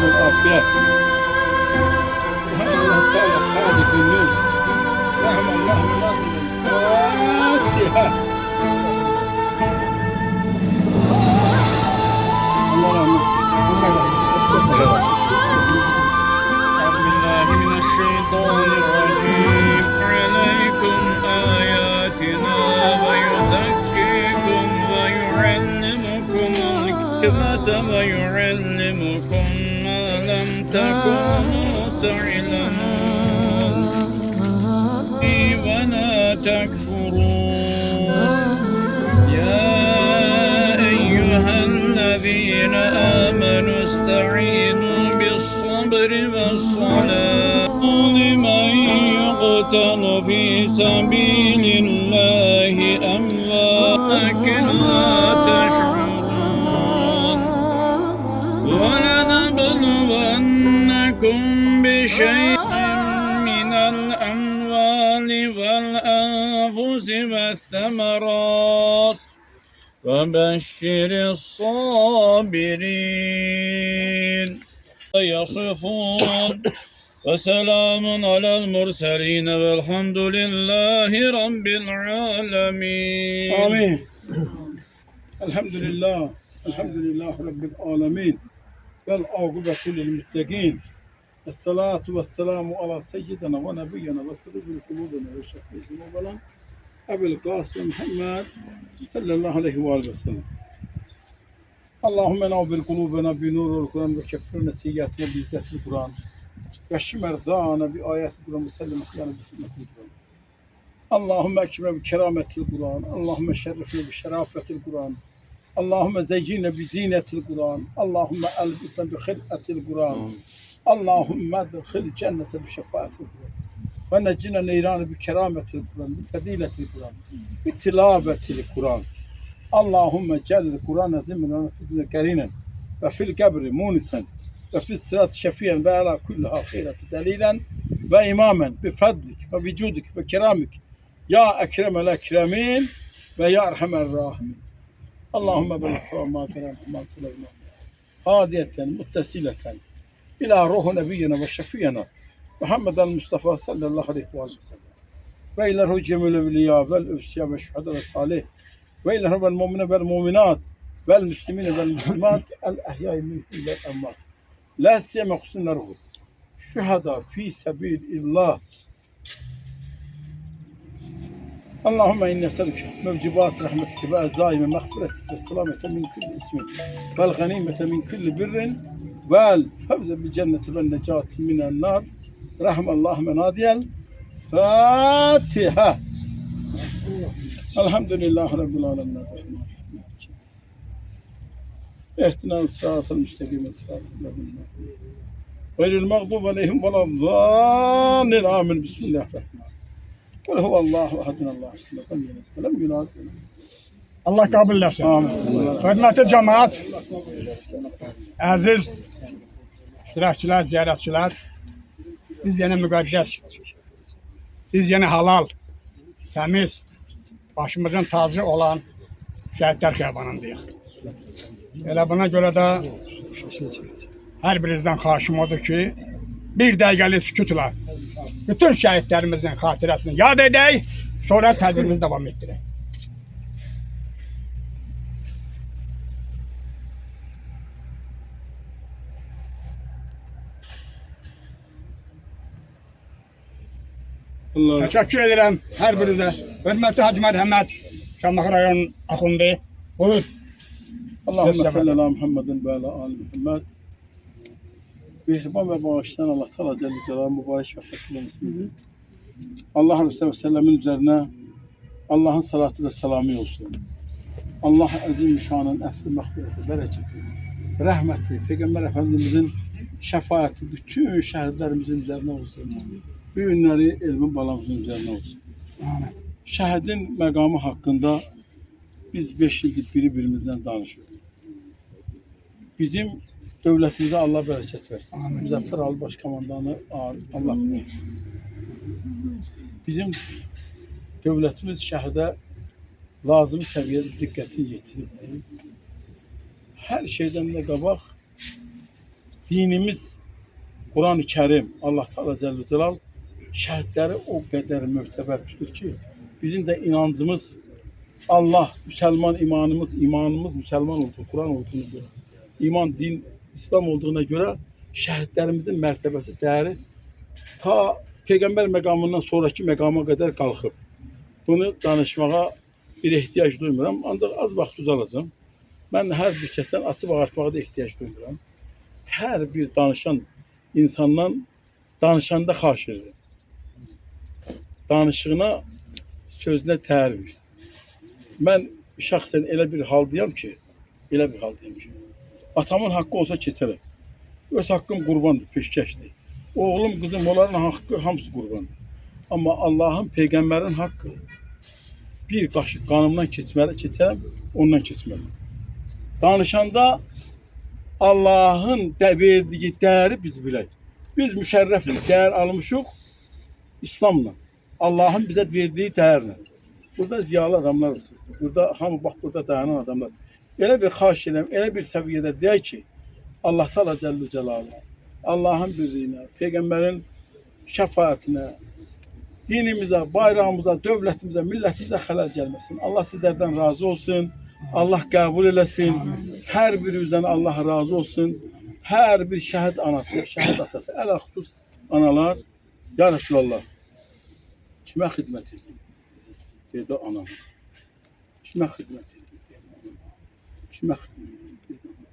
والعافية. سبحان الله تعالى خالق النور. رحم الله مناظر الفاتحة. الله رحمه. أعوذ بالله من الشيطان الرجيم. عليكم آياتنا ويزكيكم ويعلمكم الحكمة ويعلمكم ما لم تكونوا تعلمون ولا تكفرون. يا أيها الذين آمنوا استعينوا بالصبر والصلاة لمن يقتل في سبيل الله أموات لا تشعرون. ولنبلونكم بشيء من الأموال والأنفس والثمرات وبشر الصابرين. يصفون وسلام على المرسلين والحمد لله رب العالمين. آمين. الحمد لله. الحمد لله رب العالمين. والعاقبة للمتقين. الصلاة والسلام على سيدنا ونبينا وطبيب قلوبنا وشفيع ذنوبنا أبي القاسم محمد صلى الله عليه وآله وسلم. اللهم نور قلوبنا بنور القرآن وكفرنا سيئاتنا بعزة القرآن واشف مرضانا بآيات القرآن وسلم أحيانا بسنة القرآن. اللهم أكرمنا بكرامة القرآن. اللهم شرفنا بشرافة القرآن. اللهم زينا بزينة القرآن. اللهم ألبسنا بخلقة القرآن. اللهم ادخل الجنة بشفاعة القرآن ونجنا نيران بكرامة القرآن بفضيلة القرآن بتلاوة القرآن. اللهم اجعل القرآن زمنا في الدنيا قرينا وفي القبر مونسا وفي الصراط شفيعا وعلى كلها خيرة دليلا وإماما بفضلك وبجودك وكرامك يا أكرم الأكرمين ويا أرحم الراحمين. اللهم بلغ ما كان ما طلبنا هادية متصلة إلى روح نبينا وشفينا محمد المصطفى صلى الله عليه وسلم وإلى روح جميع الأولياء والأنبياء والشهداء والصالحين وإلى روح المؤمنين والمؤمنات والمسلمين والمسلمات الأحياء منهم والأموات لا سيما خصوصا روح شهداء في سبيل الله. اللهم إني أسألك موجبات رحمتك وعزائم مغفرتك والسلامة من كل اسم والغنيمة من كل بر والفوز بالجنة والنجاة من النار. رحم الله منادي الفاتحة. الحمد لله رب العالمين الرحمن الرحيم اهدنا الصراط المستقيم صراط الذين غير المغضوب عليهم ولا الضالين. آمين. بسم الله الرحمن الرحيم. قل هو الله أحد الله الصمد لم يلد ولم يولد. Allah kabul etsin. Hürmetli cemaat, aziz iştirakçılar, ziyaretçiler, biz yine müqəddəs, biz yine halal, temiz, başımızın tacı olan şəhidlər xiyabanındayıq. Elə buna görə də hər birinizdən xahişim odur ki, bir dəqiqəlik sükutla bütün şəhidlərimizin xatirəsini yad edək, sonra tədbirimizi devam etdirək. Allah Teşekkür ederim her birinize. Hürmetli Hacı Merhamet, Şamlık Rayon Akundi. Buyur. Allahümme salli ala Muhammedin ve ala ali Muhammed. Mehriban ve bağışlayan Allah Teala Celle Celaluhu mübarek ve fethilen ismidir. Allah Resulü ve Sellem'in üzerine Allah'ın salatı ve selamı olsun. Allah Azimüşşan'ın affı, mağfireti, bereketi, rahmeti, Peygamber Efendimizin şefaati bütün şehitlerimizin üzerine olsun. Büyünleri ilmin balamızın üzerine olsun. Amin. Şehidin məqamı hakkında biz 5 ildir birimizden danışıyoruz. Bizim devletimize Allah bereket versin. Amin. Müzəffər Ali Başkomandanı Allah korusun. Bizim devletimiz şəhide lazım səviyyədə diqqəti yetirildi. Her şeyden de qabaq dinimiz Kur'an-ı Kerim, Allah Teala Celle Celal şəhidləri o qədər möhtəbər tutur ki, bizim də inancımız Allah, Müslüman imanımız Müslüman olduğu, Kur'an olduğuna göre, iman, din, İslam olduğuna göre şəhidlərimizin mərtəbəsi, değeri ta Peygamber məqamından sonraki məqama kadar qalxıb. Bunu danışmağa bir ihtiyaç duymuram, ancaq az vaxt uzalacağım. Ben her bir kəsdən açıb ağartmağa da ihtiyaç duymuram. Her bir danışan insandan danışanda xahiş edirəm. Danışığına, sözünə təhər versin. Mən şəxsən elə bir haldayam ki, atamın haqqı olsa keçərəm. Öz haqqım qurbandır, peşkəşdir. Oğlum, qızım, onların haqqı hamısı qurbandır. Amma Allahın, Peyğəmbərin haqqı bir qaşıq qanımdan keçərəm, ondan keçməliyim. Danışanda Allahın verdiği değeri biz bilək. Biz müşərrəfiz, değer almışıq İslamla. Allah'ın bize verdiği değerle. Burada ziyalı adamlar oturdu. Burada hamı bak burada dayanan adamlar. Elə bir xahiş edirəm, elə bir səviyyədə deyək ki, Allah Teala Celle Celaluhu, Allah'ın birliyinə, Peyğəmbərin şəfaətinə, dinimizə, bayrağımıza, dövlətimizə, millətimizə xələl gəlməsin. Allah sizlərdən razı olsun. Allah qəbul eləsin. Hər birinizdən Allah razı olsun. Hər bir şəhid anası, şəhid atası, ələxüsus analar, ya Resulallah, kimə xidmət edin? Dedi anam. Kimə xidmət edin? Dedi anam. Kimə xidmət edin? Dedi anam.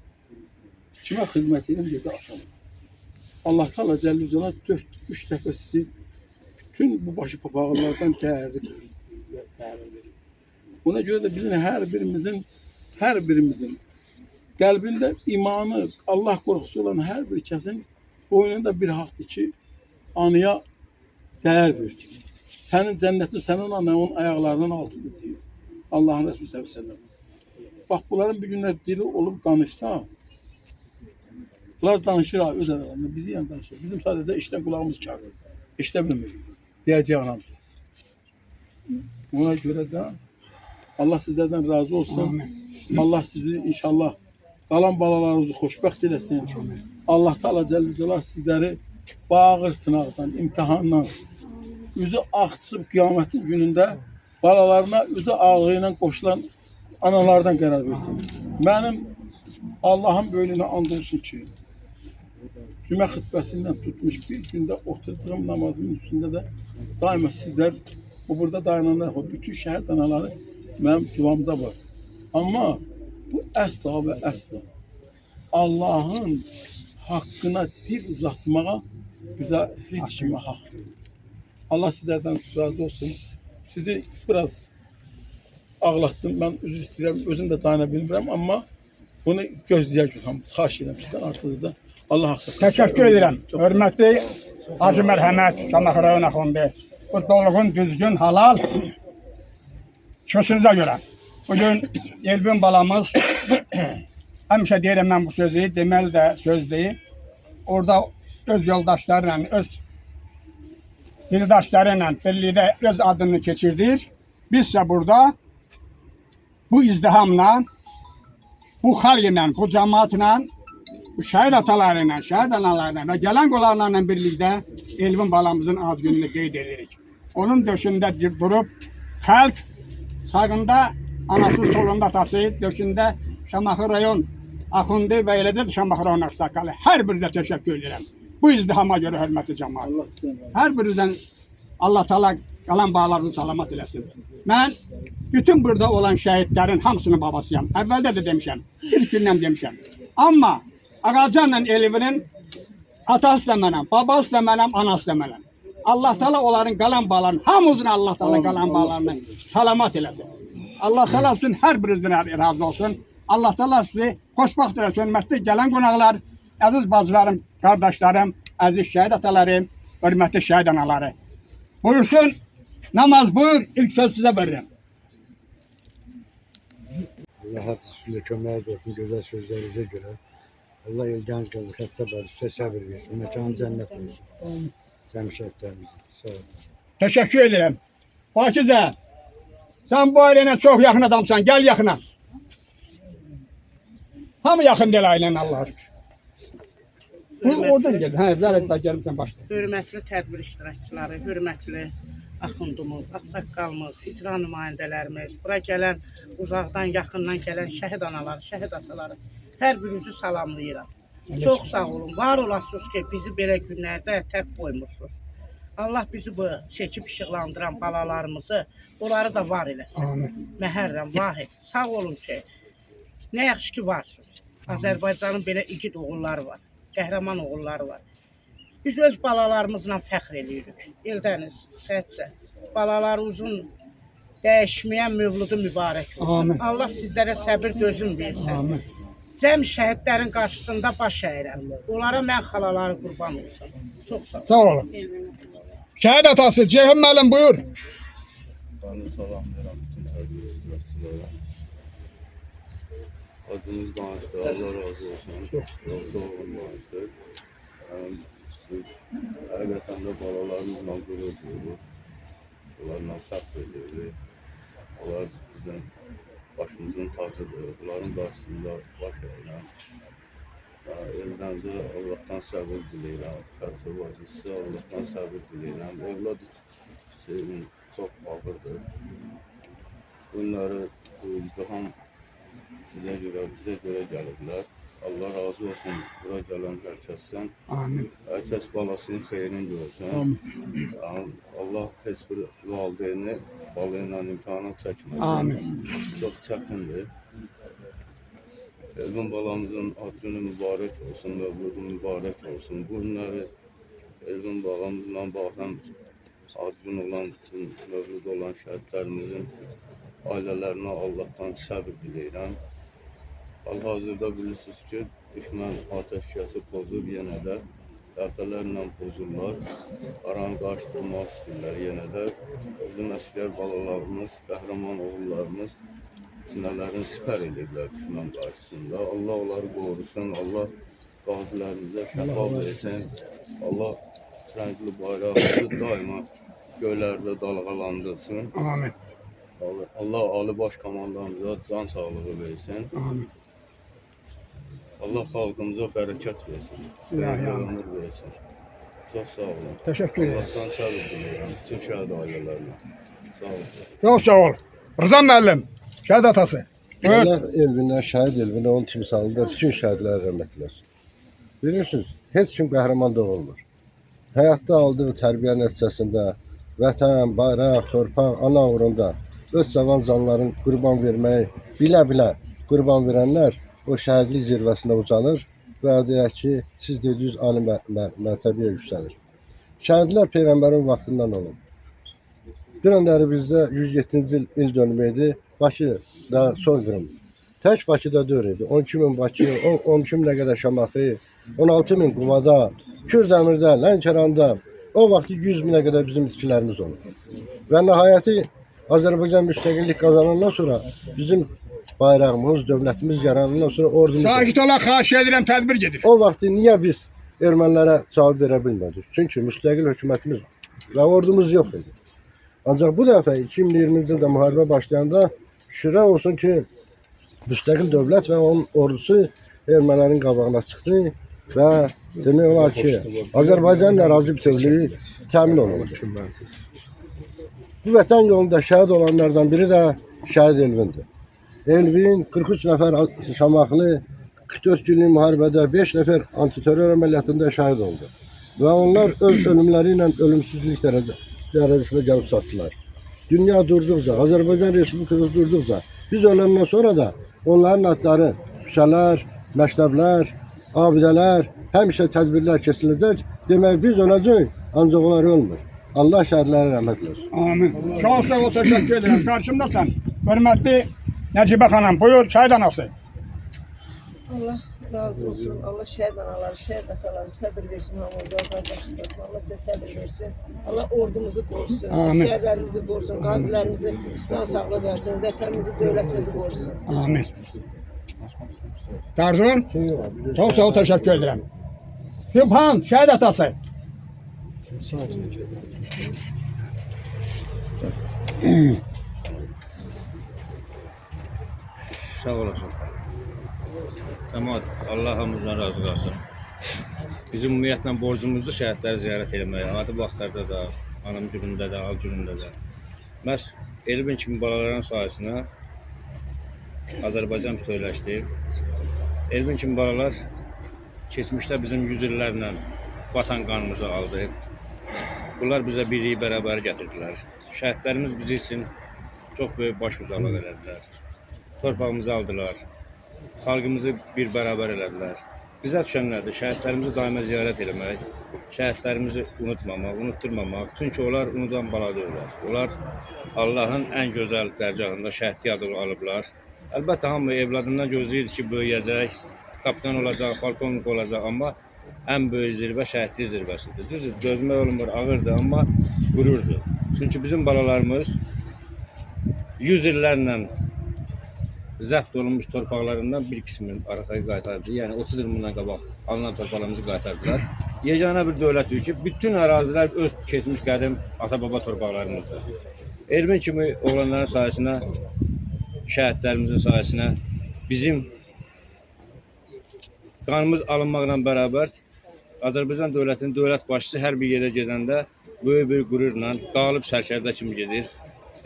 Kimə xidmət edin? Dedi atam. Allah Teala Celle Celal 4-3 dəfə sizi bütün bu başı papağanlardan değerli verir. Buna göre de bizim her birimizin kalbinde imanı, Allah korkusu olan her bir kesin boynunda bir haktır ki anıya değer versin. Senin cennetin, senin ananın ayaklarının altıdır diyor. Allah'ın Resulü sallallahu aleyhi ve sellem. Bak bunların bir günler dili olup danışsa, bunlar danışır abi öz aralarında, bizi yan danışır. Bizim sadece işten kulağımız çağırıyor. İşte bilmiyor. Diyeceği anamız. Buna göre de Allah sizlerden razı olsun. Amin. Allah sizi inşallah kalan balalarınızı xoşbəxt eləsin. Allah Teala Celle Celal sizleri bağır sınavdan, imtihandan, üzü ağçılıb kıyametin gününde balalarına üzü ağıyla koşulan analardan qərar versin. Benim Allah'ın böylüğüne and olsun ki, cümə xütbəsindən tutmuş bir günde oturduğum namazımın üstünde de daima sizler, bu burada dayananlar, bütün şəhid anaları benim duamda var. Ama bu əsla ve əsla Allah'ın hakkına dil uzatmağa bize hiç kime hak verir. Allah sizlerden razı olsun. Sizi biraz ağlattım. Ben özür istəyirəm, özüm de dayanabilmirəm ama bunu gözləyəcəm. Xahiş edirəm sizdən artıq da Allah haqqı. Teşekkür ederim. Hürmetli Hacı Mərhəmət Şamaxı rayon axundu. Bu dolğun, düzgün, halal sözünüze göre. Bugün Elvin balamız həmişə deyirəm mən bu sözü, deməli də söz deyil. Orada öz yoldaşlarıyla, öz dildaşlarıyla birlikdə öz adını keçirdir. Bizsə burada bu izdihamla, bu xalqla, bu cemaatla, bu şəhid atalarıyla, şəhid analarıyla və gələn qonaqlarla birlikdə Elvin balamızın ad gününü qeyd edirik. Onun döşündə durub xalq sağında anası solunda atası, döşündə Şamaxı rayon axundu və eləcə də Şamaxı rayon ağsaqalı. Hər birinizə təşəkkür edirəm. Bu izdihama görə hörmətli cəmaət. Hər birinizdən Allah Teala qalan bağlarını salamat eləsin. Mən bütün burada olan şəhidlərin hamısının babasıyam. Əvvəldə də demişəm, ilk gündən demişəm. Amma Ağacanla Elvinin atası da mənəm, babası da mənəm, anası da mənəm. Allah Teala onların qalan bağlarını, hamımızın Allah Teala qalan bağlarını salamat eləsin. Allah Teala sizin hər birinizdən razı olsun. Allah Teala sizi xoşbəxt eləsin. Hörmətli gələn qonaqlar, əziz bacılarım, qardaşlarım, əziz şəhid atalarım, hörmətli şəhid anaları. Buyursun, namaz buyur, ilk söz sizə verirəm. Allah hadisinde köməyiniz olsun güzel sözlerinize göre. Allah Gənc Qazı Xəttəbər sizə səbir versin. Məkanı cənnət olsun. Cəmşədlərimizin. Sağ olun. Teşekkür ederim. Fakizə, sen bu ailəyə çok yakın adamsan, gel yakına. Hamı yakın değil ailənin Allah'a şükür. oradan geldi. Hə, zərət də gəlmişsən başda. Hörmətli tədbir iştirakçıları, hörmətli axundumuz, ağsaqqalımız, icra nümayəndələrimiz, bura gələn, uzaqdan, yaxından gələn şəhid anaları, şəhid ataları, hər birinizi salamlayıram. Çox sağ olun, var olasınız ki, bizi belə günlərdə tək qoymursunuz. Allah bizi bu çəkib işıqlandıran balalarımızı, onları da var eləsin. Amin. Məhərrəm, vahid, sağ olun ki, nə yaxşı ki varsınız. Azərbaycanın belə igid oğulları var, qəhrəman oğulları var. Biz öz balalarımızla fəxr edirik. Eldəniz, xətcə, balalarımızın dəyişməyən mövludu mübarək olsun. Amin. Allah sizlərə səbir dözüm versin. Amin. Cəm şəhidlərin qarşısında baş əyirəm. Onlara mən xalaları qurban olsun. Çox sağ olun. Sağ olun. Şəhid atası Ceyhun müəllim buyur. Ben de salamlayıram bütün tədbir iştirakçılara. Adınız danışdı, Allah razı olsun. Yolda olun danışdı. Həqiqətən də balalarımızla qürur duyuruq. Onlarla fəxr edirik. Onlar bizim başımızın tacıdır. Bunların qarşısında baş əyirəm. Evlənizə Allahdan səbir diləyirəm. Xərçə vacisi Allahdan səbir diləyirəm. Evlad sevin çox ağırdır. Bunları bu izdiham sizə görə, bizə görə gəliblər. Allah razı olsun bura gələn hər kəsdən. Amin. Hər kəs balasının xeyrini görsün. Yəni, Allah heç bir valideyni balı ilə imtihana çəkməsin. Amin. Çox çətindir. Elvin balamızın ad günü mübarək olsun, mövludu mübarək olsun. Bu günləri Elvin balamızla bağlı ad günü olan, bütün mövludu olan şəhidlərimizin ailələrinə Allahdan səbir diləyirəm. Hal-hazırda bilirsiniz ki, düşmən atəşkəsi pozub yenə də dəfələrlə pozurlar. Aranı qarşıdırmaq istəyirlər yenə də. Bizim əsgər balalarımız, qəhrəman oğullarımız sinələrini sipər edirlər düşmən qarşısında. Allah onları qorusun, Allah qazilərimizə şəfa versin. Allah rəngli bayrağımızı daima göylərdə dalğalandırsın. Amin. Allah Ali Baş Komandanımıza can sağlığı versin. Amin. Allah xalqımıza bərəkət versin. İlahi, Ömür versin. Çox sağ olun. Təşəkkür ederim. Allahdan səbir diləyirəm bütün şəhid ailələrinə. Sağ olun. Çox sağ ol. Rıza müəllim, şəhid atası. Buyur. Allah Elvinə, şəhid Elvinə, onun timsalında bütün şəhidlərə rəhmət eləsin. Bilirsiniz, heç kim qəhrəman da olmur. Həyatda aldığı tərbiyə nəticəsində vətən, bayraq, torpaq, ana uğrunda öz cavan canların qurban verməyi bilə-bilə qurban verənlər o şəhidlik zirvəsində ucanır və deyək ki, siz dediyiniz ali mərtəbəyə yüksəlir. Şəhidlər Peyğəmbərin vaxtından olub. Bir öndəri bizdə 107-ci il dönümü idi. Bakıda soyqırım. Tək Bakıda dör idi. 12.000 Bakı, 12.000 qədər Şamaxı, 16.000 Quvada, Kürdəmirdə, Lənkəranda, o vaxt 100.000-ə qədər bizim itkilərimiz olub. Və nəhayəti Azərbaycan müstəqillik qazanandan sonra bizim bayrağımız, dövlətimiz yaranandan sonra ordumuz olub. Sakit ola, xahiş edirəm, tədbir gedir. O vaxt niyə biz ermənilərə cavab verə bilmədik? Çünki müstəqil hökumətimiz və ordumuz yox idi. Ancaq bu dəfə 2020-ci ildə müharibə başlayanda şükürlər olsun ki, müstəqil dövlət və onun ordusu ermənilərin qabağına çıxdı və demək olar ki, Azərbaycanın ərazi bütövlüyü təmin olundu. Bu vətən yolunda şəhid olanlardan biri də şəhid Elvindir. Elvin 43 nəfər Şamaxlı, 44 günlük müharibədə 5 nəfər antiterror əməliyyatında şəhid oldu. Və onlar öz ölümləri ilə ölümsüzlük dərəcəsində gəlib çatdılar. Dünya durduqca, Azərbaycan Respublikası durduqca, biz öləndən sonra da onların adları küçələr, məktəblər, abidələr, həmişə tədbirlər keçiriləcək. Demək biz öləcək, ancaq onlar ölmür. Allah şəhidlərə rəhmət eləsin. Amin. Çox sağ ol, təşəkkür edirəm. Qarşımdasan, hörmətli Nəcibə xanım, buyur, şəhid anası. Allah razı olsun. Allah şəhid anaları, şəhid ataları səbir versin hamıda, qardaşlar. Allah sizə səbir versin. Allah ordumuzu qorusun, əsgərlərimizi qorusun, qazilərimizi can sağlığı versin, vətənimizi, dövlətimizi qorusun. Amin. Dardun, çox sağ ol, təşəkkür edirəm. Sübhan, şəhid atası. Sağ olasın. Cəmaət, Allah hamımızdan razı qalsın. bizim ümumiyyətlə borcumuzdur şəhidləri ziyarət etmək. Adi vaxtlarda da, anam günündə də, al günündə də. Məhz Elvin kimi balaların sayəsində Azərbaycan bütövləşdi. Elvin kimi balalar keçmişdə bizim 100 illərlə vatan qanımızı aldı. Bunlar bizə birliyi bərabər gətirdilər. Şəhidlərimiz bizi üçün çox böyük baş uzaqlıq elədilər. Torpağımızı aldılar. Xalqımızı bir bərabər elədilər. Bizə düşənlərdir şəhidlərimizi daima ziyarət etmək, şəhidlərimizi unutmamaq, unutturmamaq. Çünki onlar unudan bala deyirlər. Onlar Allahın ən gözəl dərgahında şəhidlik adını alıblar. Əlbəttə hamı evladından gözləyir ki, böyüyəcək, kapitan olacaq, polkovnik olacaq, amma ən böyük zirvə şəhidlik zirvəsidir. Düzdür, dözmək olmur, ağırdır, amma qürurdur. Çünki bizim balalarımız 100 illərlə zəbt olunmuş torpaqlarından bir qismini arxaya qaytardı. Yəni 30 il bundan qabaq alınan torpaqlarımızı qaytardılar. Yeganə bir dövlətdir ki, bütün ərazilər öz keçmiş qədim ata-baba torpaqlarımızdır. Elvin kimi oğlanların sayəsində, şəhidlərimizin sayəsində bizim qanımız alınmaqla bərabər Azərbaycan dövlətinin dövlət başçısı hər bir yerə gedəndə böyük bir qürurla qalıb sərkərdə kimi gedir.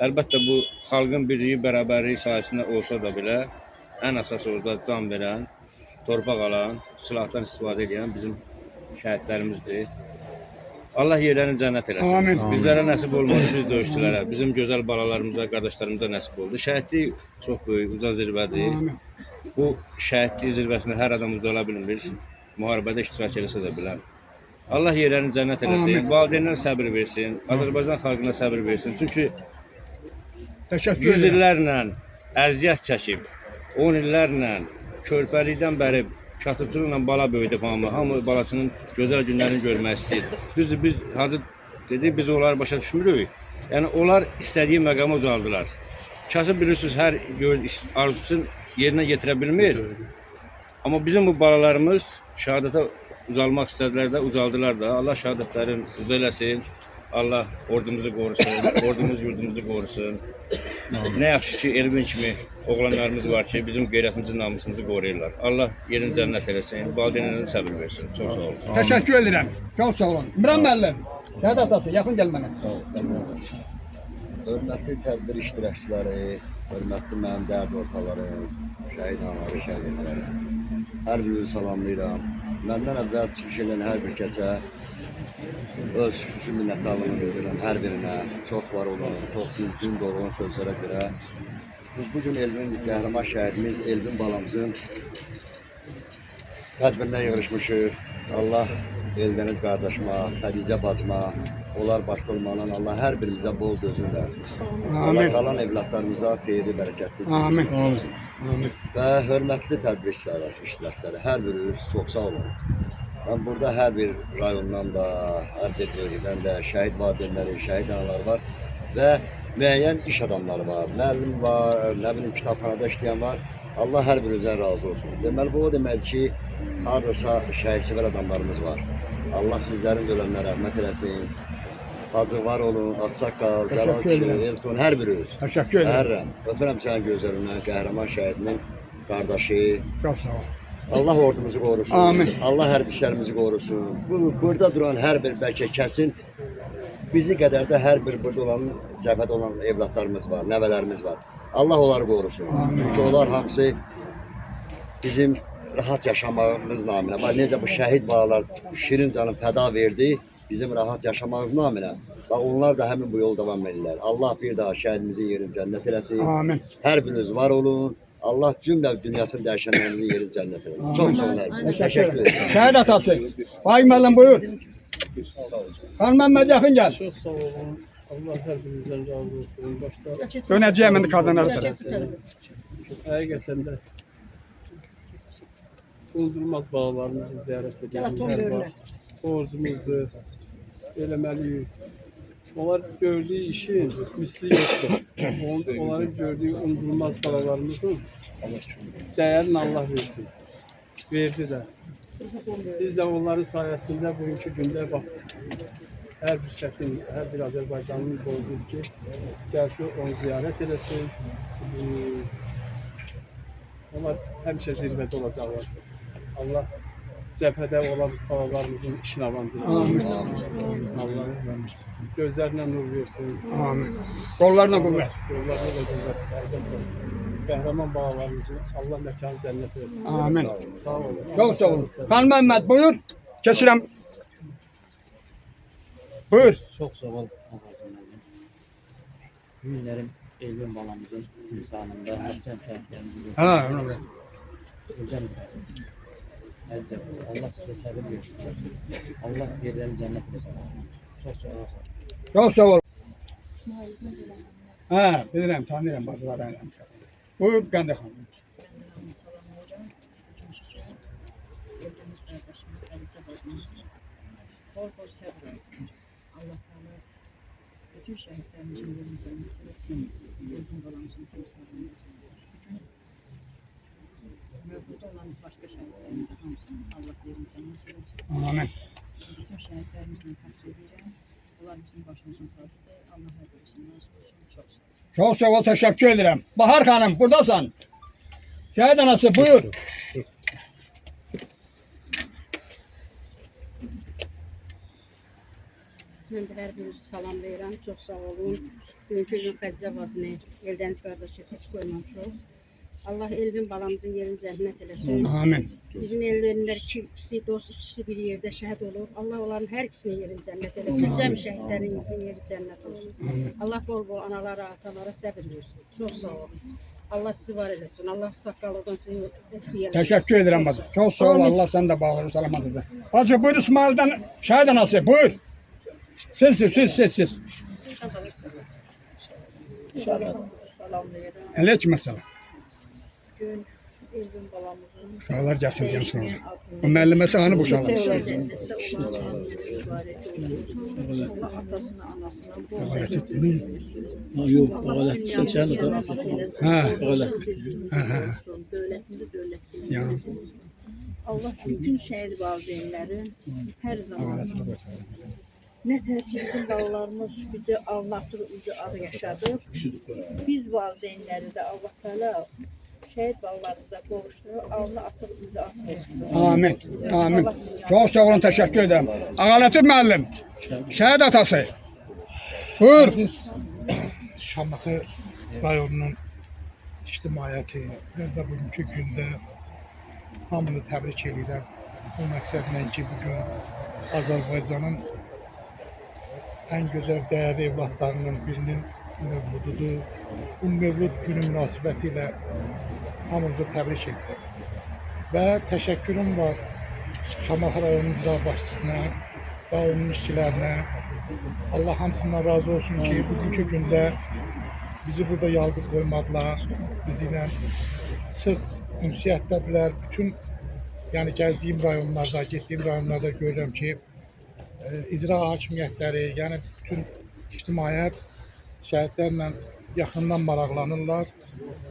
Əlbəttə bu xalqın birliyi, bərabərliyi sayəsində olsa da belə ən əsas orada can verən, torpaq alan, silahdan istifadə edən bizim şəhidlərimizdir. Allah yerlərini cənnət eləsin. Amin. Bizlərə nəsib olmadı, biz döyüşçülərə, bizim gözəl balalarımıza, qardaşlarımıza nəsib oldu. Şəhidlik çox böyük, uca zirvədir. Amin. Bu şəhidlik zirvəsində hər adam ucala bilmir, müharibədə iştirak eləsə də bilər. Allah yerlərini cənnət eləsin, valideynlərə səbir versin, Azərbaycan xalqına səbir versin. Çünki 100 illərlə əziyyət çəkib, 10 illərlə körpəlikdən bəri kasıbçılıqla bala böyüdüb hamı. Hamı balasının gözəl günlərini görmək istəyir. Düzdür, biz Hacı dedi, biz onları başa düşmürük. Yəni onlar istədiyi məqama ucaldılar. Kasıb bilirsiniz, hər arzusunu yerinə yetirə bilmir. Amma bizim bu balalarımız şəhadətə ucalmaq istədilər də, ucaldılar da. Allah şəhadətlərin uca eləsin. Allah ordumuzu qorusun, ordumuz yurdumuzu qorusun. Nə yaxşı ki, Elvin kimi oğlanlarımız var ki, bizim qeyrətimizi, namusumuzu qoruyurlar. Allah yerin cənnət eləsin, valideynlərine səbir versin. Çox sağ olun. Təşəkkür edirəm. Çox sağ olun. İmran müəllim, şəhid atası, yaxın gəl mənə. Hörmətli tədbir iştirakçıları, hörmətli mənim dərd ortalarım, şəhid anaları, şəhidləri. Hər birinizi salamlayıram. Məndən əvvəl çıxış edən hər bir kəsə öz xüsusi minnətdarlığımı bildirirəm hər birinə. Çox var olun, çox düzgün, doğru sözlərə görə. Biz bugün Elvin qəhrəman şəhidimiz Elvin balamızın tədbirinə yığışmışıq. Allah Eldəniz qardaşıma, Xədicə bacıma, onlar başda olmadan Allah hər birimizə bol gözünü versin. Allah qalan evlatlarımıza xeyirli, bərəkətli. Amin. Və hörmətli tədbirçilərə, iştirakçılara, hər biriniz çox sağ olun. Ben burada hər bir rayondan da, hər bir bölgədən də şəhid valideynləri, şəhid analar var və müəyyən iş adamları var, müəllim var, nə bilim kitabxanada işləyən var. Allah hər birinizdən razı olsun. Deməli bu o demək ki, hardasa şəhid-sevər adamlarımız var. Allah sizlərin ölənlərə rəhmət eləsin. Hacı var olun, Aksaqqal, Cəlal kişi, Elton, hər biriniz. Təşəkkür edirəm. Öpürəm sənin gözlərindən, qəhrəman şəhidinin qardaşı. Çox sağ ol. Allah ordumuzu qorusun. Amin. Allah hərbçilərimizi qorusun. Burada duran hər bir bəlkə kəsin bizi qədər də hər bir burada olan, cəbhədə olan evlatlarımız var, nəvələrimiz var. Allah onları qorusun. Çünki onlar hamısı bizim rahat yaşamağımız naminə. Necə bu şəhid balalar şirin canı fəda verdi bizim rahat yaşamağımız naminə. Və onlar da həmin bu yol davam edirlər. Allah bir daha şəhidimizin yerini cənnət eləsin. Amin. Hər biriniz var olun. Allah cümlə dünyasını dəyişənlərimizin yerini cənnət eləsin. Çox sağ olun. Təşəkkür ederim. Şəhid atası. Vay müəllim buyur. Xan Məmməd yaxın gəl. Çox sağ olun. Allah hər birinizdən razı olsun. Başda Dönəcəyəm indi qadınlara tərəf. həqiqətən də unudulmaz balalarımızı ziyarət edən borcumuzdur. Eləməliyik. Onlar gördüyü işin misli yoxdur. Onların gördüyü unudulmaz balalarımızın dəyərini Allah versin. Verdi də. Biz də onların sayəsində bugünkü gündə bax, hər bir kəsin, hər bir Azərbaycanlının borcudur ki, gəlsin onu ziyarət eləsin. Onlar həmişə zirvədə olacaqlar. Allah cephədə olan balalarımızın işini avan dilsin. Allah gözlərinə nur versin. Amin. Qollarına qüvvət. Yollarına da qüvvət. Qəhrəman balalarımızın Allah məkanı cənnət versin. Amin. Sağ olun. Çok sağ olun. Xan Məhəmməd buyur. Keçirəm. Buyur. Çok sağ ol ağacım. Günlerim Elvin balamızın timsalında Ercem şəhidlərimizin Ha, ona görə. Ercem Allah size sabır versin. Allah yerlerini cennet etsin. Çok sağ ol. Çok sağ ol. Ha, bilirəm, tanıyıram bacılarını. Buyur Qəndə xanım. Bol bol səbr olsun. Allah Teala bütün şəhidlərimizin yerini cənnət etsin. Ölüm qalamızın timsalını. Mövcud olan başqa şəhidlərin də hamısını Allah yerini cənnət etsin. Amin. Bütün şəhidlərimizlə fəxr edirəm. Onlar bizim başımızın tacıdır. Allah hər birisindən razı olsun. Çox sağ olun. Çok sağ ol, teşekkür ederim. Bahar Hanım, buradasan. Şehit anası, buyur. Mən də hər birinizi salamlayıram. Çox sağ olun. Bugünkü gün Xədicə bacını, Eldəniz qardaşı heç qoymamışıq. Allah Elvin balamızın yerini cənnət eləsin. Amin. Bizim elverinlər ikisi dost, ikisi bir yerdə şəhid olur. Allah onların hər ikisinin yerini cənnət eləsin. Cəm şəhidlərimizin yeri cənnət olsun. Allah bol-bol analara, atalara səbir versin. Çox sağ olun. Allah sizi var eləsin. Allah saqqalıqdan sizi eləsin. Teşekkür ederim bacı. Çok sağ ol. Allah sen de bağları salamat eder. Bacı buyur İsmail'den şehit anası, buyur. Siz. Salamlayıram. Aleykümselam. Gün Elvin balamızın Şahlar gelsin canım. Bu müellimesi hanı bu şahlar? Allah atasına, anasına bol Yok, ağalar sen sen de. Ha. dövlətində Allah bütün şəhid valideynlərin hər zaman nətər ki bizim balalarımız bizi anlatır, bizi ağ yaşadır. Biz valideynləri də Allah Teala şəhid balalarımıza qovuşdur. Allah atır bizi ağ qovuşdur. Amin. Amin. Çok sağ olun, teşekkür ederim. Ağalatı müellim. Şehit atası. Buyur. Siz Şamaxı rayonunun ictimaiyyəti və də bugünkü gündə hamını təbrik edirəm. Bu məqsədlə ki, bugün Azərbaycanın ən gözəl dəyərli evlatlarının birinin mövlududur. Bu mövlud günü münasibəti ilə hamımızı təbrik edirəm. Və təşəkkürüm var Şamaxı rayonunun icra başçısına və onun işçilərinə. Allah hamısından razı olsun ki, bugünkü gündə bizi burada yalqız qoymadılar. Bizimlə sıx ünsiyyətdədirlər. Bütün yəni gəzdiyim rayonlarda, getdiyim rayonlarda görürəm ki, icra hakimiyyətləri, yəni bütün ictimaiyyət şəhidlərlə yaxından maraqlanırlar.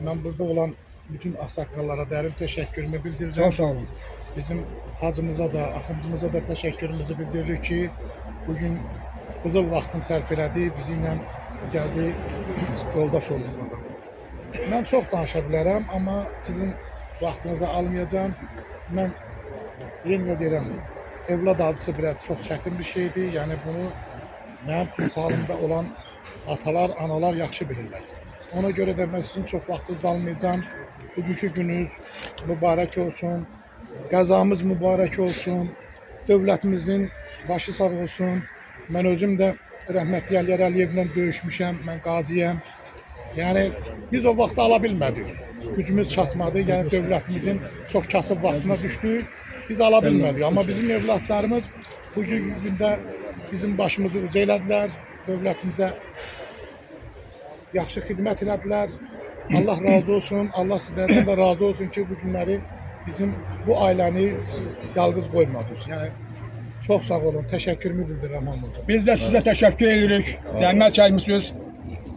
Mən burada olan bütün ağsaqqallara dərin təşəkkürümü bildirirəm. Çok sağ olun. Bizim hacımıza da, axındımıza da təşəkkürümüzü bildiririk ki, bugün qızıl vaxtını sərf elədi, bizimlə gəldi, yoldaş oldu burada. Mən çox danışa bilərəm, amma sizin vaxtınızı almayacağım. Mən yenə deyirəm, evlad adısı biraz çox çətin bir şeydir. Yəni bunu mənim timsalımda olan atalar, analar yaxşı bilirlər. Ona görə də mən sizin çox vaxtınızı almayacağım. Bugünkü gününüz mübarək olsun, qəzamız mübarək olsun, dövlətimizin başı sağ olsun. Mən özüm də rəhmətli Əliyar Əliyevlə döyüşmüşəm, mən qaziyəm. Yəni biz o vaxtı ala bilmədik. Gücümüz çatmadı, yəni dövlətimizin çox kasıb vaxtına düşdük. Biz ala bilmədik, amma bizim evlatlarımız bugün gündə bizim başımızı uca elədilər, dövlətimizə yaxşı xidmət elədilər. Allah razı olsun, Allah sizlərdən də razı olsun ki, bu günləri bizim bu ailəni yalqız qoymadınız. Yəni çox sağ olun, təşəkkürümü bildirirəm hamınıza. Biz de size teşekkür ediyoruz. Zəhmət çəkmişsiniz.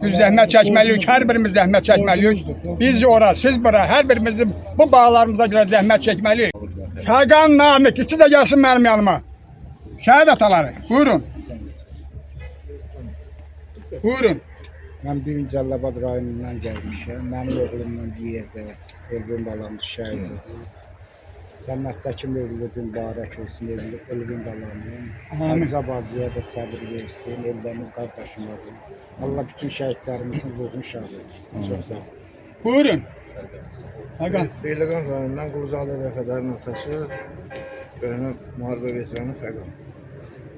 Biz zəhmət çəkməliyik, hər birimiz zəhmət çəkməliyik. Biz ora, siz bura, hər birimiz bu bağlarımıza görə zəhmət çəkməliyik. Şagan Namik, ikisi de gelsin mənim yanıma. Şəhid ataları, buyurun. Buyurun. Mən birinci Cəlilabad rayonundan gəlmişəm. Mənim oğlumla bir yerdə Elvin balamız şəhid oldu. Cənnətdəki mövlüdün mübarək olsun, Elvin balamın. Amin. Əzza baziyə də səbir versin, evlərimiz qardaşımadır. Allah bütün şəhidlərimizin ruhunu şad etsin. Çox sağ olun. Buyurun. Hakan. Beyləqan rayonundan Quluzalı Rəfədərin atası, köhnə müharibə veteranı Fəqan.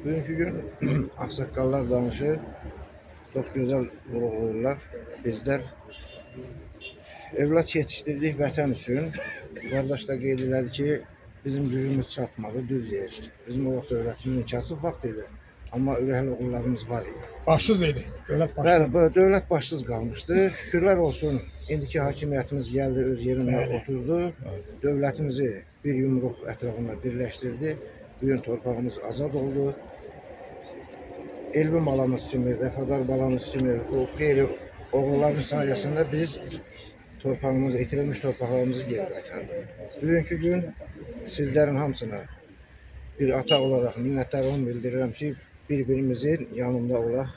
Bugünkü gün ağsaqqallar danışır, çox gözəl vurğulayırlar. Bizlər evlat yetişdirdik vətən üçün. Qardaş da qeyd elədi ki, bizim gücümüz çatmadı, düz deyir. Bizim o vaxt dövlətimizin kasıb vaxt idi, amma ürəkli oğullarımız var idi. Başsız idi. Dövlət başsız. Bəli, bu dövlət başsız qalmışdı. Şükürlər olsun, indiki hakimiyyətimiz gəldi, öz yerində oturdu. Dövlətimizi bir yumruq ətrafında birləşdirdi. Bugün torpağımız azad oldu. Elvin balamız kimi, Vəfadar balamız kimi, o qeyri oğulların sayəsində biz torpağımızı, itirilmiş torpaqlarımızı geri qaytardıq. Bugünkü gün sizlərin hamısına bir ata olaraq minnətdarlığımı bildirirəm ki, bir-birimizin yanında olaq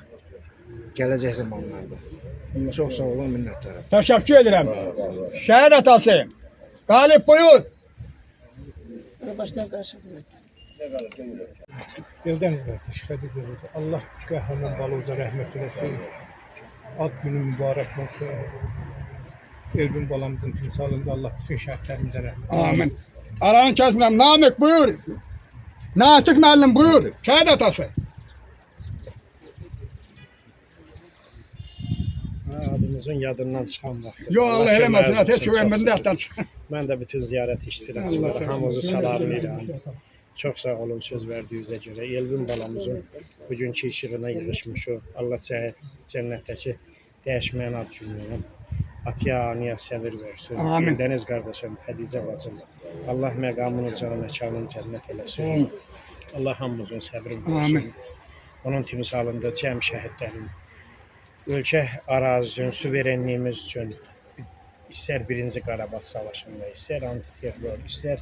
gələcək zamanlarda. Çox sağ olun, minnətdaram. Təşəkkür edirəm. Şəhid atası. Qalib buyur. Başdan qarşılayırız. Eldəniz qardaş, Xədir görüldü. Allah qəhrəman Baluza rəhmət eləsin. Ad günü mübarək olsun. Elvin balamızın timsalında Allah bütün şəhidlərimizə rəhmət eləsin. Amin. Aranı kəsmirəm. Namik buyur. Natiq müəllim buyur. Şəhid atası. Adımızın yadından çıxan vaxtı. Yo Allah eləməsin. Ateş ömründə atdan çıxan. Mən də bütün ziyarət iştirakçıları hamınızı salamlayıram. Çox sağ olun söz verdiyinizə görə. Elvin balamızın bugünkü işığına yığışmışıq. Allah cənnətdəki dəyişməyən ad günlüyün. Atya, anıya səbir versin. Amin. Dəniz qardaşım, Xədicə bacım. Allah məqamını, canı məkanını cənnət eləsin. Allah hamımızın səbrini versin. Amin. Onun timsalında cəm şəhidlərin, ölkə arazinin, suverenliyimiz üçün istər 1-ci Qarabağ savaşında, istər antiterror, istər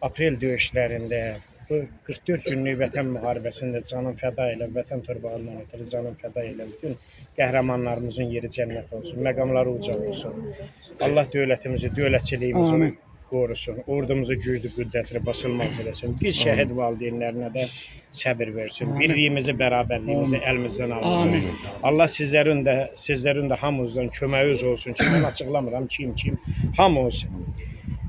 aprel döyüşlərində, bu 44 günlük vətən müharibəsində canın fəda ilə, vətən torpağından ötürü canın fəda ilə bütün qəhrəmanlarımızın yeri cənnət olsun, məqamları uca olsun. Allah dövlətimizi, dövlətçiliyimizi qorusun, ordumuzu güclü, qüddətli, basılmaz eləsin. Biz şəhid valideynlərinə də səbir versin, birliyimizi, bərabərliyimizi əlimizdən alsın. Allah sizlərin də hamımızdan köməyiniz olsun ki, mən açıqlamıram kim, hamımız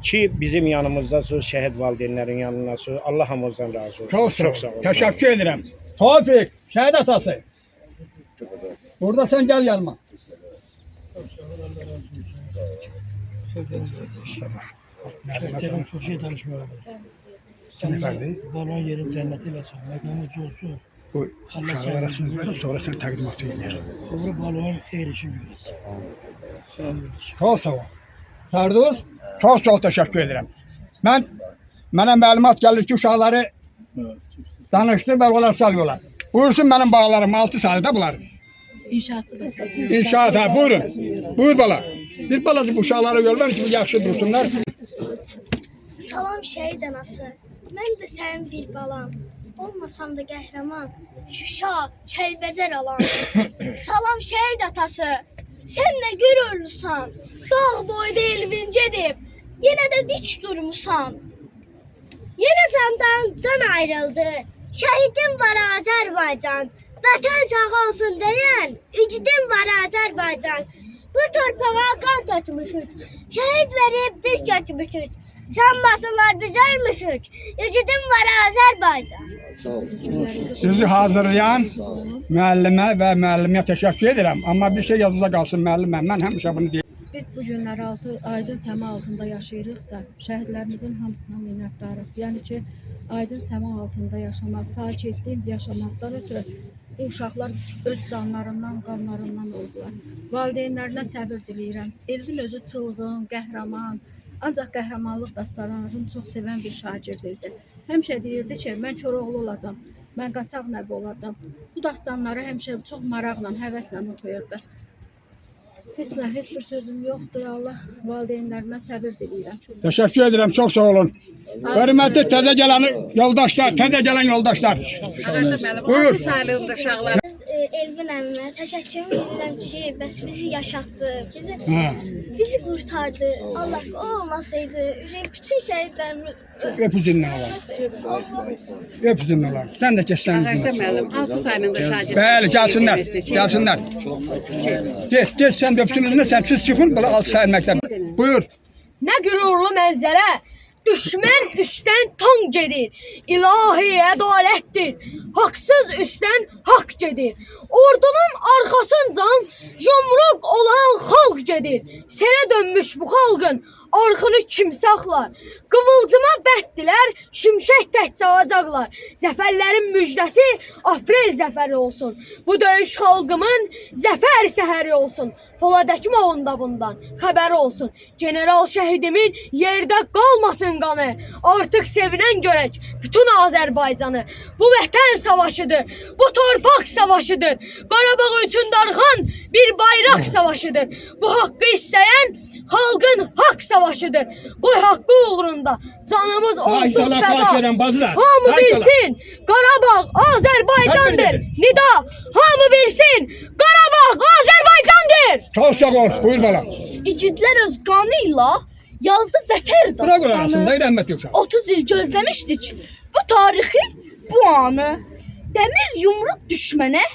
ki bizim yanımızdasınız, şəhid valideynlərin yanındasınız. Allah hamımızdan razı olsun. Çox sağ olun. Təşəkkür edirəm. Tevfik, şəhid atası. Burada sən gəl yanıma. Şəhidlərin çox şey danışmalıdır. Balan yerin cənnəti ilə çal, məqamı ucu olsun. Bu uşaqlara söz verir, sonra sən təqdimatı edirsən. Uğru balığın xeyir işin görəsin. Çox sağ ol. Sərduz, çox təşəkkür edirəm. Mənə məlumat gəlir ki, uşaqları danışdı və onlar salıyorlar. Buyursun mənim bağlarım, 6 sayıda bunlar. İnşaatçı da İnşaat, ha, buyurun. Buyur bala. Bir balacık uşaqlara yol ver ki, yaxşı dursunlar. Salam şəhid anası, mən də sənin bir balam. Olmasam da qəhrəman, Şuşa, Kəlbəcər alan. Salam şəhid atası, sən nə görürlüsən? Dağ boyda Elvin gedib, yenə də dik durmusan. Yenə candan can ayrıldı, şəhidim var Azərbaycan. Vətən sağ olsun deyən, ücüdüm var Azərbaycan. Bu torpağa qan tökmüşük, şəhid verib diz çəkmişük. Sanmasınlar biz ölmüşük, ücüdüm var Azərbaycan. Sizi hazırlayan müəllimə və müəllimə təşəkkür edirəm. Amma bir şey yadımda qalsın müəllimə, mən həmişə bunu deyirəm. Biz bu günləri aydın səma altında yaşayırıqsa, şəhidlərimizin hamısına minnətdarıq. Yəni ki, aydın səma altında yaşamaq, sakit, dinc yaşamaqdan ötürü bu uşaqlar öz canlarından, qanlarından oldular. Valideynlərinə səbir diləyirəm. Elvin özü çılğın, qəhrəman, ancaq qəhrəmanlıq dastanlarını çox sevən bir şagirdirdi. Həmişə deyirdi ki, mən Koroğlu olacam, mən qaçaq nəbi olacam. Bu dastanları həmişə çox maraqla, həvəslə oxuyurdu. Heç bir sözüm yoxdur, Allah valideynlərinə səbir diləyirəm. Təşəkkür edirəm, çox sağ olun. Hörmətli təzə gələn yoldaşlar, Buyur. Sayılırdı uşaqlar. Elvin əmmə təşəkkürümü edirəm ki, bəs bizi yaşatdı, Ha. bizi qurtardı. Allah o olmasaydı, bütün şəhidlərimiz Öpücündən olar. Öpücündən olar. Sən də keçsən. Ağarsa müəllim, 6 sayında şagird. Bəli, gəlsinlər. Gəlsinlər. Geç sən də öpsünüzünə sən siz çıxın belə 6 sayın məktəb. Buyur. Nə qürurlu mənzərə, düşmən üstdən tan gedir, ilahi ədalətdir, haqsız üstdən haqq gedir. Ordunun arxasıncan yumruq olan xalq gedir, selə dönmüş bu xalqın arxını kim saxlar? Qıvılcıma bəddilər, şimşək tək çalacaqlar. Zəfərlərin müjdəsi aprel zəfəri olsun. Bu döyüş xalqımın zəfər səhəri olsun. Polad Həkimoğlu'nda bundan xəbəri olsun. General şəhidimin yerdə qalmasın qanı. Artıq sevinən görək bütün Azərbaycanı. Bu vətən savaşıdır, bu torpaq savaşıdır. Qarabağ üçün darxan bir bayraq savaşıdır. Bu haqqı istəyən xalqın haqq savaşıdır. Qoy haqqı uğrunda canımız olsun fəda. Hamı bilsin, Qarabağ Azərbaycandır. Nida, hamı bilsin, Qarabağ Azərbaycandır. Çox sağ ol. Buyur bala. İgidlər öz qanıyla yazdı zəfər Bırak orasında, dastanı. rəhmət yoxsa. 30 il gözləmişdik bu tarixi, bu anı. Dəmir yumruq düşmənə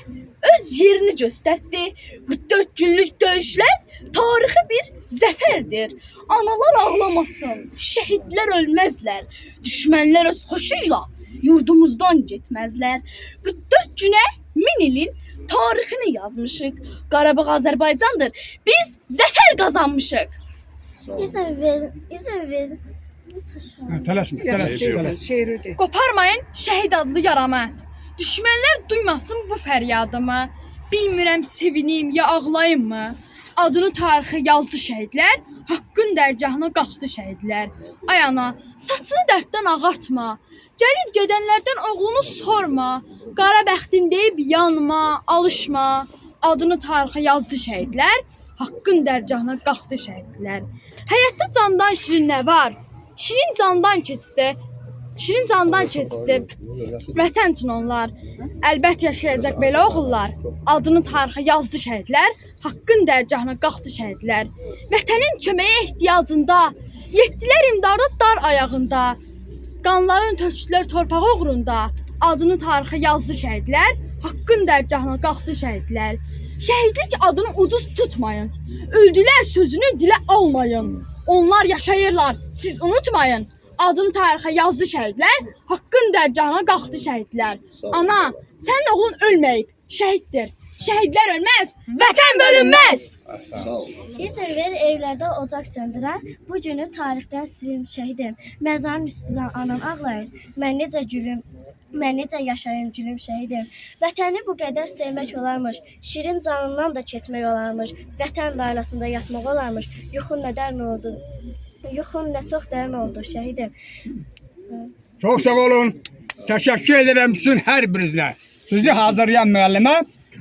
öz yerini göstərdi. 44 günlük döyüşlər tarixi bir zəfərdir. Analar ağlamasın, şəhidlər ölməzlər. Düşmənlər öz xoşuyla yurdumuzdan getməzlər. 44 günə 1000 ilin tarixini yazmışıq. Qarabağ Azərbaycandır. Biz zəfər qazanmışıq. İzin verin, izin verin. Tələsmə. Qoparmayın şəhid adlı yaramı. Düşmənlər duymasın bu fəryadımı. Bilmirəm sevinim ya ağlayım mı? Adını tarixə yazdı şəhidlər, haqqın dərgahına qalxdı şəhidlər. Ay ana, saçını dərddən ağartma. Gəlib gedənlərdən oğlunu sorma. Qara bəxtim deyib yanma, alışma. Adını tarixə yazdı şəhidlər, haqqın dərgahına qalxdı şəhidlər. Həyatda candan şirin nə var? Şirin candan keçdi. Şirin candan keçdi. Vətən üçün onlar. Əlbət yaşayacaq belə oğullar. Adını tarixə yazdı şəhidlər, haqqın dərgahına qalxdı şəhidlər. Vətənin köməyə ehtiyacında, yetdilər imdada dar ayağında. Qanlarını tökdülər torpaq uğrunda. Adını tarixə yazdı şəhidlər, haqqın dərgahına qalxdı şəhidlər. Şəhidlik adını ucuz tutmayın. Öldülər sözünü dilə almayın. Onlar yaşayırlar, siz unutmayın. Adını tarixə yazdı şəhidlər, haqqın dərgahına qalxdı şəhidlər. Ana, sənin oğlun ölməyib, şəhiddir. Şəhidlər ölməz, vətən bölünməz. İzin ver evlərdə ocaq söndürən, bu günü tarixdən silim şəhidim. Məzarın üstündən anam ağlayır, mən necə gülüm, mən necə yaşayım gülüm şəhidim. Vətəni bu qədər sevmək olarmış, şirin canından da keçmək olarmış, vətən laylasında yatmaq olarmış, yuxun nə dərin oldu, yuxun nə çox dərin oldu şəhidim. Çox sağ olun. Təşəkkür edirəm sizin hər birinizə. Sizi hazırlayan müəllimə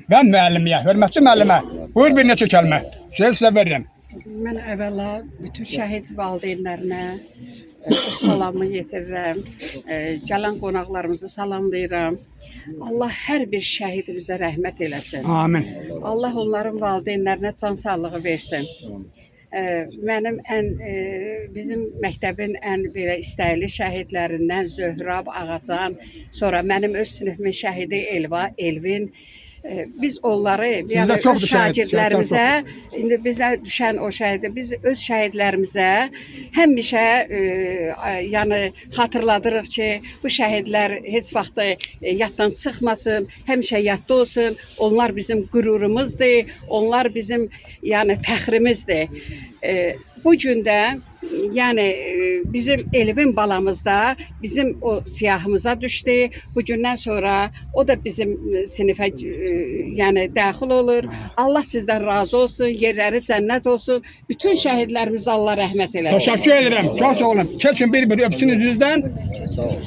və müəllimiyə, hörmətli müəllimə. Buyur bir neçə kəlmə. Sizə verirəm. Mən əvvəla bütün şəhid valideynlərinə salamı yetirirəm. Gələn qonaqlarımızı salamlayıram. Allah hər bir şəhidimizə rəhmət eləsin. Amin. Allah onların valideynlərinə can sağlığı versin. Mənim bizim məktəbin ən belə istəkli şəhidlərindən Zöhrab Ağacan, sonra mənim öz sinifimin şəhidi Elvin. Biz onları, yəni öz şagirdlərimizə, indi bizə düşən o şəhidi, biz öz şəhidlərimizə həmişə yəni xatırladırıq ki, bu şəhidlər heç vaxt yaddan çıxmasın, həmişə yadda olsun. Onlar bizim qürurumuzdur, onlar bizim yəni fəxrimizdir. Bu gün də yəni bizim Elvin balamızda bizim o siyahımıza düşdü. Bu gündən sonra o da bizim sinifə yəni daxil olur. Allah sizdən razı olsun, yerləri cənnət olsun. Bütün şəhidlərimizə Allah rəhmət eləsin. Təşəkkür edirəm. Çox sağ olun. Keçin bir öpsün üzünüzdən.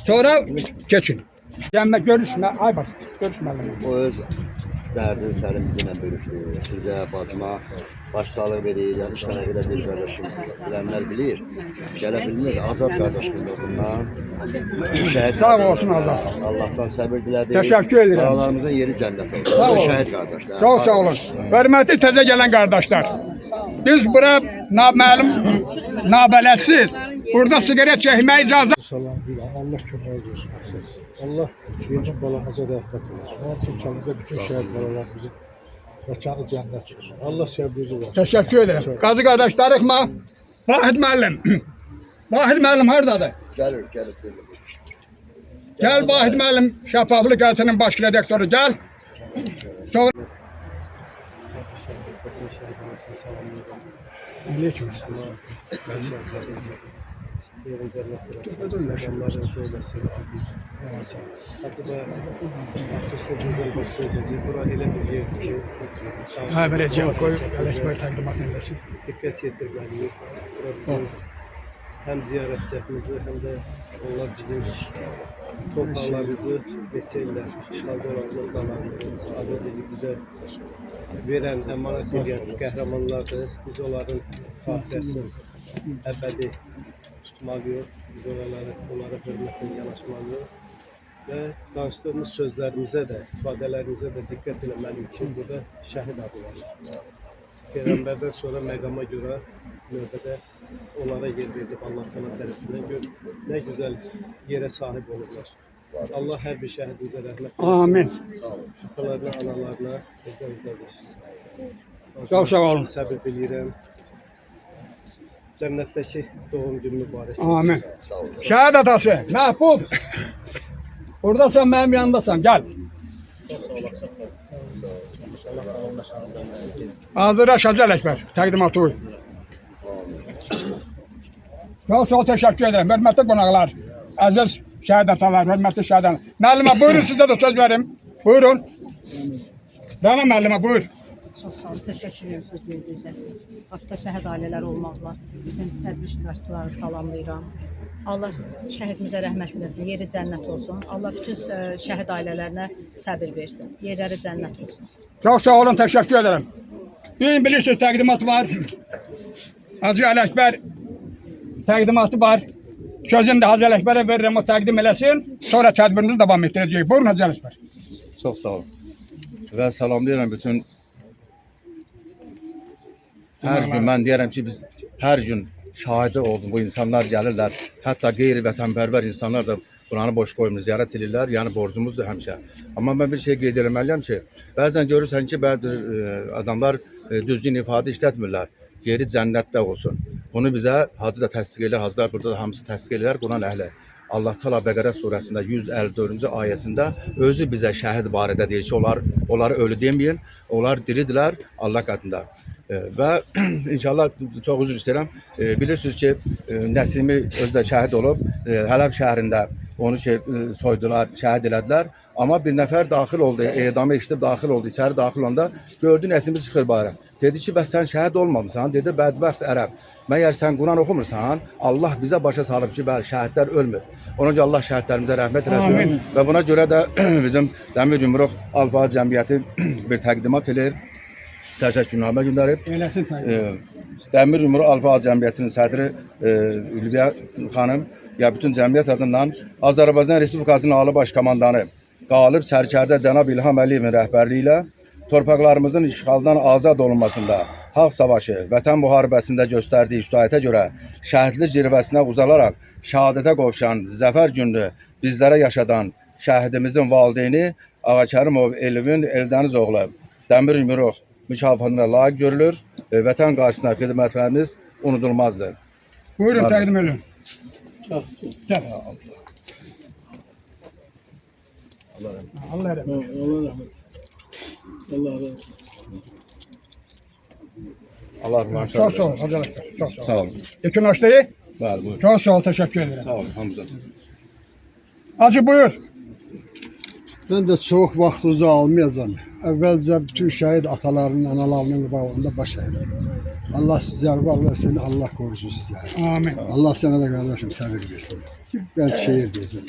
Sonra keçin. Gəlmə görüşmə. Ay bax, görüşməlim. dərdin sənin bizimlə bölüşdü. Sizə, bacıma başsağlıq verir. Yəni 3 dənə qədər bir qardaşım bilənlər bilir. Gələ bilmir. Azad qardaşımın olduğundan. Sağ olsun Azad. Allahdan səbir dilədik. Təşəkkür edirəm. Qaralarımızın yeri cənnət olsun. Sağ olun. Şəhid qardaşlar. Çox sağ olun. Hörmətli təzə gələn qardaşlar. Biz bura naməlum, nabələtsiz. Burada sigaret çəkməyə icazə. Salam deyirəm. Allah kömək olsun. Allah yerin balamıza rəhmət eləsin. Allah Türkiyəmizdə bütün şəhid balalarımızın məkanı cənnət olsun. Allah səbrinizi var. Təşəkkür edirəm. Qazı qardaşlarıma Vahid müəllim. Vahid müəllim hardadır? Gəlir. Gəl Vahid müəllim, Şəffaflıq Qəzetinin baş redaktoru gəl. Sonra Aleyküm. Ha, vereceğim koy, Aleyküm təqdimat eləsin. Diqqət yetirməliyik. Həm ziyarətgahımızı, həm də onlar bizim torpaqlarımızı neçə illər işğalda olan torpaqlarımızı adədini bizə verən, əmanət edən qəhrəmanlardır. Biz onların xatirəsini əbədi tutmalıyıq. Biz onlara hörmətlə yanaşmalıyıq. Və danışdığımız sözlərimizə də, ifadələrimizə də diqqət eləməliyik ki, burada şəhid adı var. Peyğəmbərdən sonra məqama görə növbədə onlara yer verib Allah təala tərəfindən gör nə gözəl yerə sahib olurlar. Allah hər bir şəhidimizə rəhmət etsin. Amin. Atalarına, analarına, özlərimizdə. Çox sağ olun. Səbir diləyirəm. Cənnətdəki doğum günü mübarək. Amin. Şəhid atası, Məhbub. Buradasan, mənim yanındasan, gəl. Hazır Şəcə Ələkbər, təqdimatı uy. Çox təşəkkür edirəm, hörmətli qonaqlar, əziz şəhid atalar, hörmətli şəhid atalar. Müəllimə, buyurun sizə də söz verim. Buyurun. Rəna müəllimə, buyur. Çox sağ olun, təşəkkür edirəm söz verdiyinizə. Başqa şəhid ailələri olmaqla bütün tədbir iştirakçıları salamlayıram. Allah şəhidimizə rəhmət eləsin, yeri cənnət olsun. Allah bütün şəhid ailələrinə səbir versin, yerləri cənnət olsun. Çox sağ olun, təşəkkür edirəm. Bilirsiniz, təqdimat var. Hacı Ələkbər təqdimatı var. Sözünü də Hacı Ələkbərə verirəm, o təqdim eləsin. Sonra tədbirimizi davam etdirəcəyik. Buyurun Hacı Ələkbər. Çox sağ olun. Və salamlayıram bütün hər gün mən deyərəm ki, biz hər gün şahidi oldum. Bu insanlar gəlirlər. Hətta qeyri-vətənpərvər insanlar da buranı boş qoymur, ziyarət edirlər. Yəni borcumuzdur həmişə. Amma mən bir şey qeyd eləməliyəm ki, bəzən görürsən ki, bəzi adamlar düzgün ifadə işlətmirlər. Yeri cənnətdə olsun. Bunu bizə Hacı da təsdiq edir, Hacılar burada da hamısı təsdiq edirlər. Quran əhli. Allah Teala Bəqərə surəsində 154-cü ayəsində özü bizə şəhid barədə deyir ki, onları ölü deməyin, onlar diridirlər Allah qatında. Və inşallah çox üzr istəyirəm. Bilirsiniz ki, Nəsimi özü də şəhid olub. Hələb şəhərində onu soydular, şəhid elədilər. Amma bir nəfər daxil oldu, edamı eşidib daxil oldu, içəri daxil olanda gördü Nəsimi çıxır bayra. Dedi ki, bəs sən şəhid olmamısan? Dedi, bədbəxt ərəb. Məyər sən Quran oxumursan? Allah bizə başa salıb ki, bəli, şəhidlər ölmür. Ona görə Allah şəhidlərimizə rəhmət eləsin. Və buna görə də bizim Dəmir Yumruq Alfa Cəmiyyəti bir təqdimat edir. Təşəkkürnamə göndərib. Dəmir Yumruq Alfa Cəmiyyətinin sədri Ülviyə xanım ya bütün cəmiyyət adından Azərbaycan Respublikasının Ali Baş Komandanı Qalib Sərkərdə Cənab İlham Əliyevin rəhbərliyi ilə torpaqlarımızın işğaldan azad olunmasında, haqq savaşı, vətən müharibəsində göstərdiyi iştirakətə görə şəhidlik zirvəsinə uzalaraq şəhadətə qovuşan zəfər gününü bizlərə yaşadan şəhidimizin valideyni Ağakərimov Elvin Eldəniz oğlu Dəmir Yumruq mükafatına layiq görülür. Vətən qarşısında xidmətləriniz unudulmazdır. Buyurun, təqdim edin. Gəl. Allah rəhmət. Allah rəhmət. Çox sağ olun, Hacı Ələkbər. Çox sağ olun. Yekun Hoşdayı? Bəli, buyur. Çox sağ ol, təşəkkür edirəm. Sağ olun, hamıza. Hacı, buyur. Mən də çox vaxtınızı almayacağım. Əvvəlcə bütün şəhid atalarının, analarının qabağında baş əyirəm. Allah sizləri var versin, Allah qorusun sizləri. Amin. Allah sənə də qardaşım səbir versin. Ben şehir diyeceğim.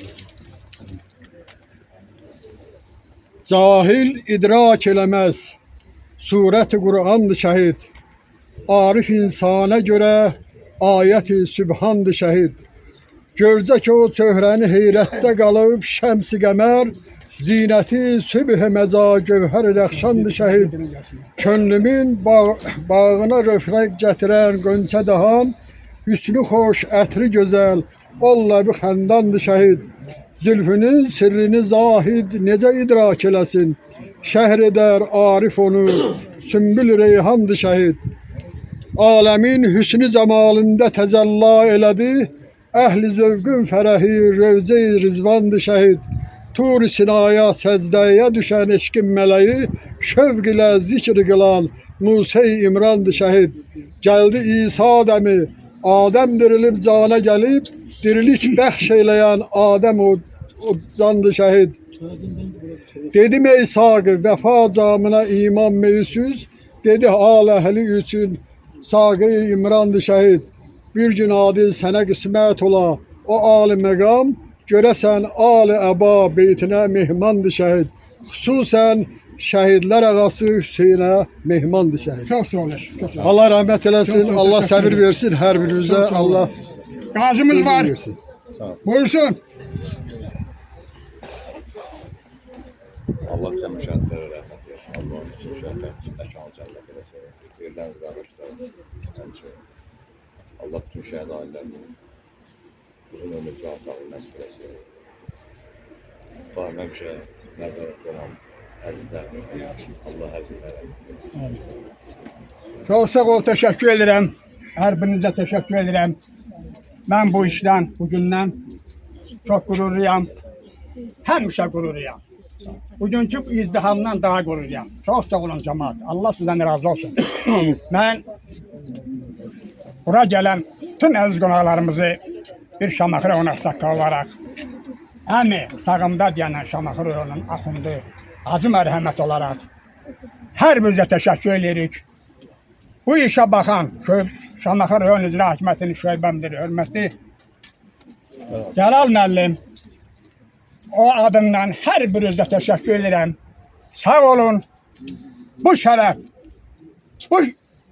Cahil idrak eləməz. Surət-i Qur'andır şəhid. Arif insana görə ayət-i sübhandır şəhid. Görcək o çöhrəni heyrətdə qalıb şəms-i qəmər, zinəti sübh-i məza gövhər-i rəxşandır şəhid. Könlümün bağına röfrək gətirən qönçə dahan, hüsnü xoş, ətri gözəl, olləbi xəndandır şəhid. Zülfünün sirrini zahid necə idrak eləsin, şəhr edər arif onu, sümbül reyhandır şəhid. Aləmin hüsnü cəmalında təzəlla elədi, əhli zövqün fərəhi rövcə-i rizvandır şəhid. Tur-i Sinaya səcdəyə düşən eşqin mələyi, şövq ilə zikr qılan Musa-i İmrandır şəhid. Gəldi İsa dəmi, Adəm dirilib cana gəlib, dirilik bəxş eləyən Adəm o candır şəhid. Dedim ey saqı vəfa camına iman meyüsüz, dedi al əhli üçün saqı İmrandır şəhid. Bir gün adil sənə qismət ola, o ali məqam, görəsən ali əba beytinə mehmandır şəhid. Xüsusən şəhidlər ağası Hüseynə mehmandır şəhid. Çox sağ olun. Allah rəhmət eləsin, Allah səbir versin hər birinizə. Allah Qazımız var. Buyursun. Allah sen müşahitlerə rəhmət versin. Allah bütün müşahitlərin içində kal cənnət eləsin. Yerləriniz qardaşlar. Həmçinin Allah bütün şəhid ailələrinin uzun ömür qatlarını nəsib eləsin. Var həmişə nəzarət olan əzizlərimizdir. Allah əzizlərə. Çox sağ ol, təşəkkür edirəm. Hər birinizə təşəkkür edirəm. Mən bu işdən, bugündən çox qürurluyam. Həmişə qürurluyam. Bugünkü izdihamdan daha qürurluyam. Çox sağ olun cəmaat. Allah sizdən razı olsun. Mən bura gələn bütün əziz qonaqlarımızı bir Şamaxı rayon ağsaqqalı olaraq, həmi sağımda deyənən Şamaxı rayonunun axundu, Hacı mərhəmət olaraq hər birinizə təşəkkür edirik. Bu işə baxan Şamaxı rayon icra hakimiyyətinin şöbəmdir, hörmətli Cəlal müəllim, o adından hər birinizə təşəkkür edirəm. Sağ olun. Bu şərəf, bu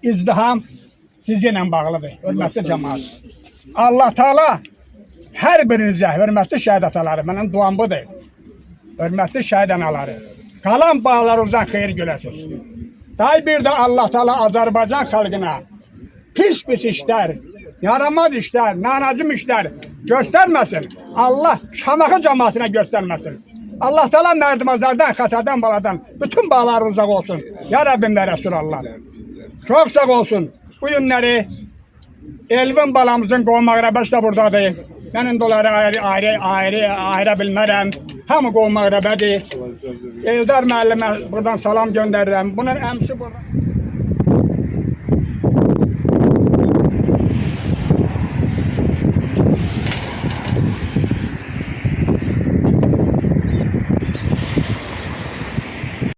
izdiham sizinlə bağlıdır, hörmətli cəmaat. Allah Teala hər birinizə, hörmətli şəhid ataları, mənim duam budur. Hörmətli şəhid anaları, qalan bağlarınızdan xeyir görəsiniz. Day bir də Allah Teala Azərbaycan xalqına pis işlər, yaramaz işlər, nanacım işlər göstərməsin. Allah Şamaxı cəmaatına göstərməsin. Allah Teala mərdimazlardan, xətadan, baladan bütün bağlar uzaq olsun. Ya Rəbbim və Rəsulallah. Çox sağ olsun. Bu günləri Elvin balamızın qovmağrəbəsi də buradadır. Mən indi onları ayıra bilmərəm. Hamı qovmağrəbədir. Eldar müəllimə buradan salam göndərirəm. Bunun əmsi burada.